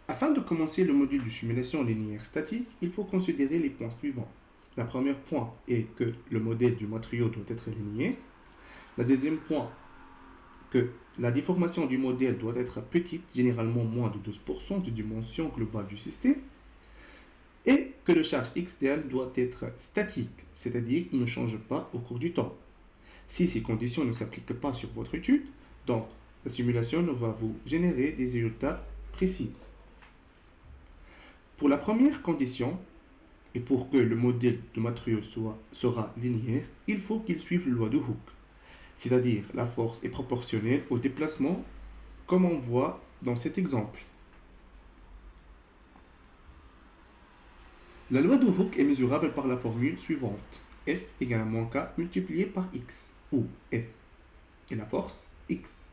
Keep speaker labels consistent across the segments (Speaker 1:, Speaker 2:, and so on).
Speaker 1: Afin de commencer le module de simulation linéaire statique, il faut considérer les points suivants. Le premier point est que le modèle du matériau doit être linéaire. Le deuxième point, que la déformation du modèle doit être petite, généralement moins de 12% de dimension globale du système, et que le charge externe doit être statique, c'est-à-dire qu'il ne change pas au cours du temps. Si ces conditions ne s'appliquent pas sur votre étude, donc la simulation ne va vous générer des résultats précis. Pour la première condition, et pour que le modèle de matériau sera linéaire, il faut qu'il suive la loi de Hooke, c'est-à-dire la force est proportionnelle au déplacement, comme on voit dans cet exemple. La loi de Hooke est mesurable par la formule suivante. F égale à moins K multiplié par X, où F est la force, X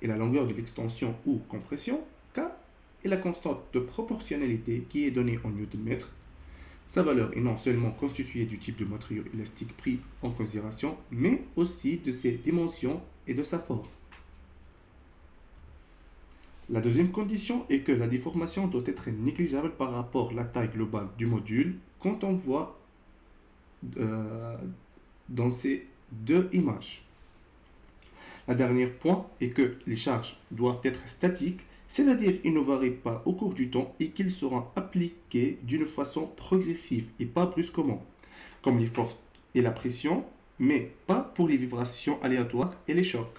Speaker 1: est la longueur de l'extension ou compression, K est la constante de proportionnalité qui est donnée en Newton-mètre. Sa valeur est non seulement constituée du type de matériau élastique pris en considération, mais aussi de ses dimensions et de sa forme. La deuxième condition est que la déformation doit être négligeable par rapport à la taille globale du module quand on voit dans ces deux images. Le dernier point est que les charges doivent être statiques, c'est-à-dire qu'ils ne varient pas au cours du temps et qu'ils seront appliqués d'une façon progressive et pas brusquement, comme les forces et la pression, mais pas pour les vibrations aléatoires et les chocs.